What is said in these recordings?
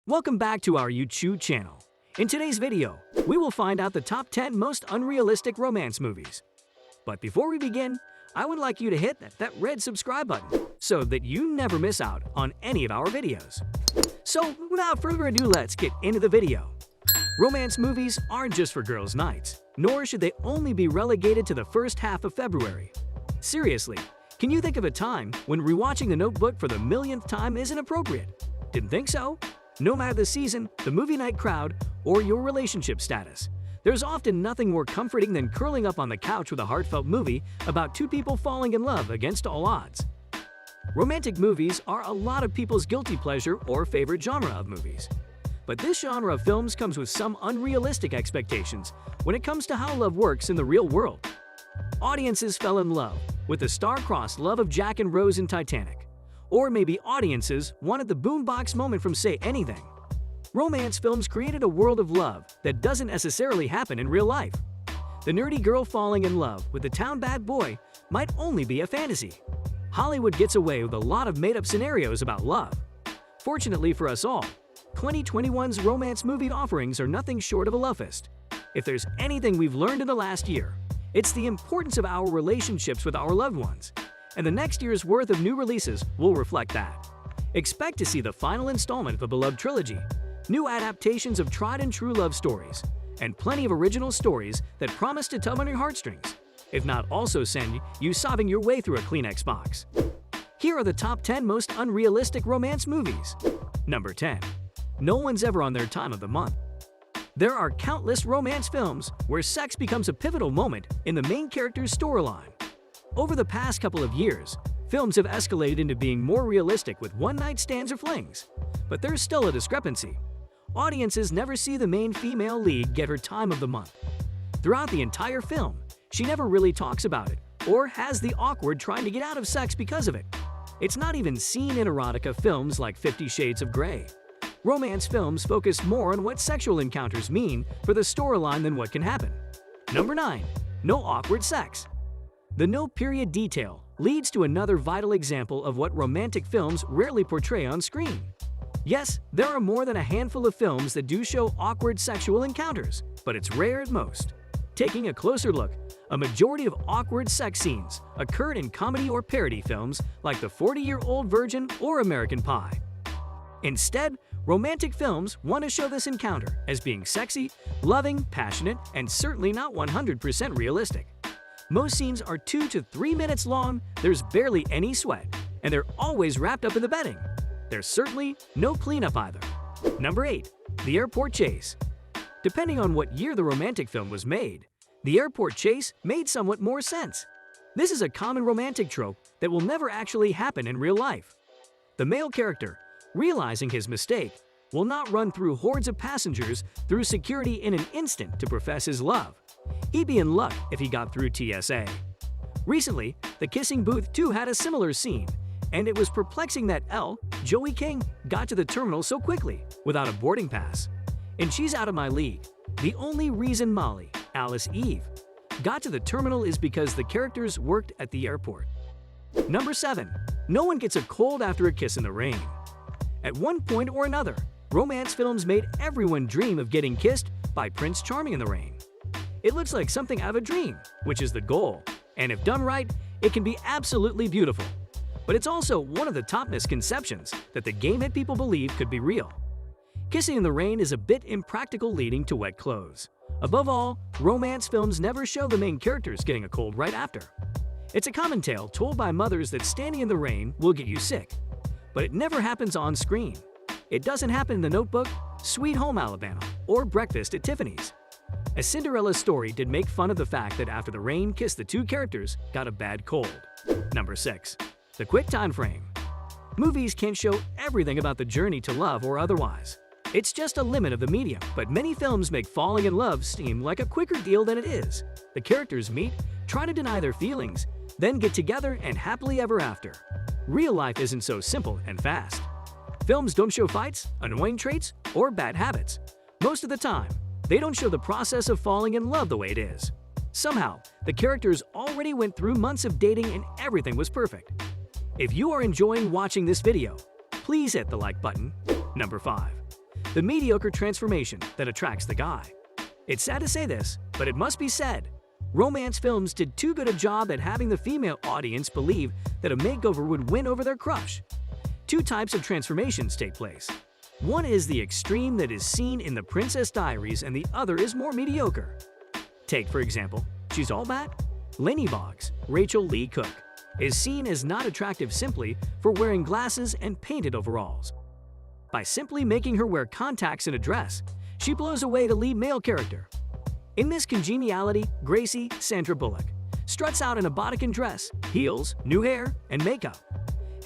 Welcome back to our YouTube channel. In today's video, we will find out the top 10 most unrealistic romance movies. But before we begin, I would like you to hit that red subscribe button so that you never miss out on any of our videos. So without further ado, let's get into the video. Romance movies aren't just for girls' nights, nor should they only be relegated to the first half of February. Seriously, can you think of a time when rewatching The Notebook for the millionth time isn't appropriate? Didn't think so? No matter the season, the movie night crowd, or your relationship status, there's often nothing more comforting than curling up on the couch with a heartfelt movie about two people falling in love against all odds. Romantic movies are a lot of people's guilty pleasure or favorite genre of movies. But this genre of films comes with some unrealistic expectations when it comes to how love works in the real world. Audiences fell in love with the star-crossed love of Jack and Rose in Titanic. Or maybe audiences wanted the boombox moment from Say Anything. Romance films created a world of love that doesn't necessarily happen in real life. The nerdy girl falling in love with the town bad boy might only be a fantasy. Hollywood gets away with a lot of made-up scenarios about love. Fortunately for us all, 2021's romance movie offerings are nothing short of a love fest. If there's anything we've learned in the last year, it's the importance of our relationships with our loved ones. And the next year's worth of new releases will reflect that. Expect to see the final installment of a beloved trilogy, new adaptations of tried-and-true love stories, and plenty of original stories that promise to tug on your heartstrings, if not also send you sobbing your way through a Kleenex box. Here are the top 10 most unrealistic romance movies. Number 10. No one's ever on their time of the month. There are countless romance films where sex becomes a pivotal moment in the main character's storyline. Over the past couple of years, films have escalated into being more realistic with one-night stands or flings. But there's still a discrepancy. Audiences never see the main female lead get her time of the month. Throughout the entire film, she never really talks about it, or has the awkward trying to get out of sex because of it. It's not even seen in erotica films like 50 Shades of Grey. Romance films focus more on what sexual encounters mean for the storyline than what can happen. Number 9. No awkward sex. The no-period detail leads to another vital example of what romantic films rarely portray on screen. Yes, there are more than a handful of films that do show awkward sexual encounters, but it's rare at most. Taking a closer look, a majority of awkward sex scenes occurred in comedy or parody films like The 40-Year-Old Virgin or American Pie. Instead, romantic films want to show this encounter as being sexy, loving, passionate, and certainly not 100% realistic. Most scenes are 2 to 3 minutes long, there's barely any sweat, and they're always wrapped up in the bedding. There's certainly no cleanup either. Number 8. The airport chase. Depending on what year the romantic film was made, the airport chase made somewhat more sense. This is a common romantic trope that will never actually happen in real life. The male character, realizing his mistake, will not run through hordes of passengers through security in an instant to profess his love. He'd be in luck if he got through TSA. Recently, The Kissing Booth 2 had a similar scene, and it was perplexing that Joey King, got to the terminal so quickly without a boarding pass. In She's Out of My League, the only reason Molly, Alice Eve, got to the terminal is because the characters worked at the airport. Number 7. No one gets a cold after a kiss in the rain. At one point or another, romance films made everyone dream of getting kissed by Prince Charming in the rain. It looks like something out of a dream, which is the goal, and if done right, it can be absolutely beautiful. But it's also one of the top misconceptions that the game hit people believe could be real. Kissing in the rain is a bit impractical, leading to wet clothes. Above all, romance films never show the main characters getting a cold right after. It's a common tale told by mothers that standing in the rain will get you sick. But it never happens on screen. It doesn't happen in The Notebook, Sweet Home Alabama, or Breakfast at Tiffany's. A Cinderella Story did make fun of the fact that after the rain kiss, the two characters got a bad cold. Number 6. The quick time frame. Movies can't show everything about the journey to love or otherwise. It's just a limit of the medium, but many films make falling in love seem like a quicker deal than it is. The characters meet, try to deny their feelings, then get together and happily ever after. Real life isn't so simple and fast. Films don't show fights, annoying traits, or bad habits. Most of the time, they don't show the process of falling in love the way it is. Somehow, the characters already went through months of dating and everything was perfect. If you are enjoying watching this video, please hit the like button. Number 5. the mediocre transformation that attracts the guy. It's sad to say this, but it must be said. Romance films did too good a job at having the female audience believe that a makeover would win over their crush. Two types of transformations take place. One is the extreme that is seen in The Princess Diaries, and the other is more mediocre. Take, for example, She's All That? Lainey Boggs, Rachel Lee Cook, is seen as not attractive simply for wearing glasses and painted overalls. By simply making her wear contacts and a dress, she blows away the lead male character. In Miss Congeniality, Gracie, Sandra Bullock, struts out in a bodycon dress, heels, new hair, and makeup.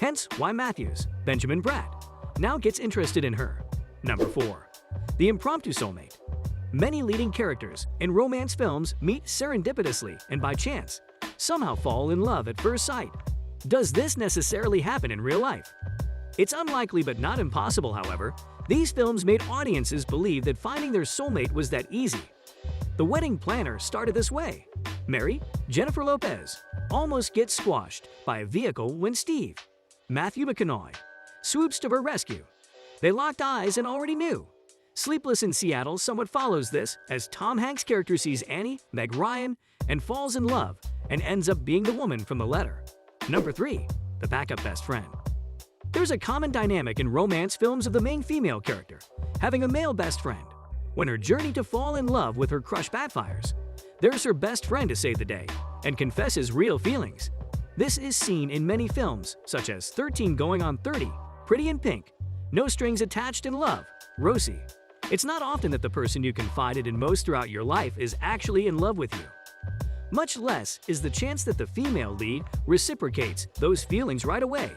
Hence why Matthews, Benjamin Bratt, now gets interested in her. Number 4. The Impromptu Soulmate. Many leading characters in romance films meet serendipitously and by chance, somehow fall in love at first sight. Does this necessarily happen in real life? It's unlikely but not impossible, however. These films made audiences believe that finding their soulmate was that easy. The Wedding Planner started this way. Mary, Jennifer Lopez, almost gets squashed by a vehicle when Steve, Matthew McConaughey, swoops to her rescue. They locked eyes and already knew. Sleepless in Seattle somewhat follows this, as Tom Hanks' character sees Annie, Meg Ryan, and falls in love and ends up being the woman from the letter. Number 3. The Backup Best Friend. There's a common dynamic in romance films of the main female character having a male best friend. When her journey to fall in love with her crush backfires, there's her best friend to save the day and confess his real feelings. This is seen in many films such as 13 Going on 30, Pretty in Pink, No Strings Attached in Love, Rosie. It's not often that the person you confided in most throughout your life is actually in love with you. Much less is the chance that the female lead reciprocates those feelings right away.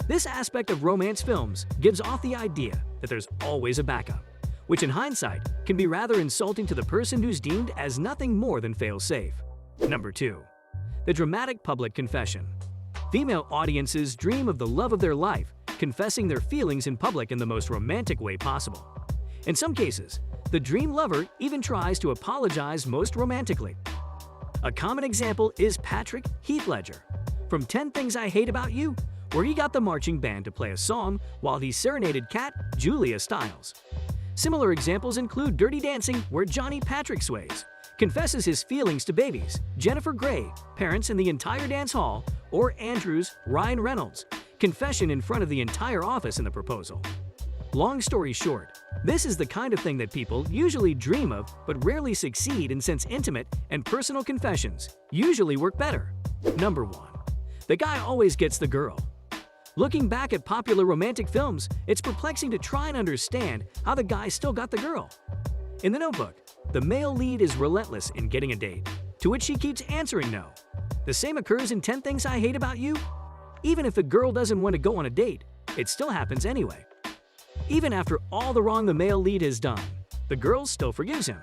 This aspect of romance films gives off the idea that there's always a backup, which in hindsight can be rather insulting to the person who's deemed as nothing more than fail-safe. Number 2. The Dramatic Public Confession. Female audiences dream of the love of their life confessing their feelings in public in the most romantic way possible. In some cases, the dream lover even tries to apologize most romantically. A common example is Patrick Heath Ledger from 10 Things I Hate About You, where he got the marching band to play a song while he serenaded Cat Julia Stiles. Similar examples include Dirty Dancing, where Johnny Patrick Swayze confesses his feelings to babies, Jennifer Grey, parents in the entire dance hall, or Andrew's Ryan Reynolds' confession in front of the entire office in the proposal. Long story short, this is the kind of thing that people usually dream of but rarely succeed in, since intimate and personal confessions usually work better. Number 1. The guy always gets the girl. Looking back at popular romantic films, it's perplexing to try and understand how the guy still got the girl. In The Notebook, the male lead is relentless in getting a date, to which she keeps answering no. The same occurs in 10 Things I Hate About You. Even if the girl doesn't want to go on a date, it still happens anyway. Even after all the wrong the male lead has done, the girl still forgives him.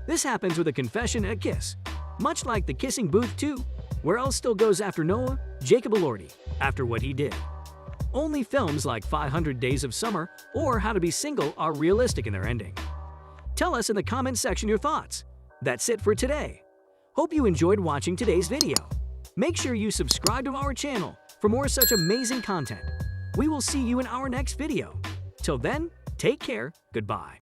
This happens with a confession and a kiss, much like The Kissing Booth 2, where Elle still goes after Noah, Jacob Elordi, after what he did. Only films like 500 Days of Summer or How to Be Single are realistic in their ending. Tell us in the comments section your thoughts. That's it for today. Hope you enjoyed watching today's video. Make sure you subscribe to our channel for more such amazing content. We will see you in our next video. Till then, take care, goodbye.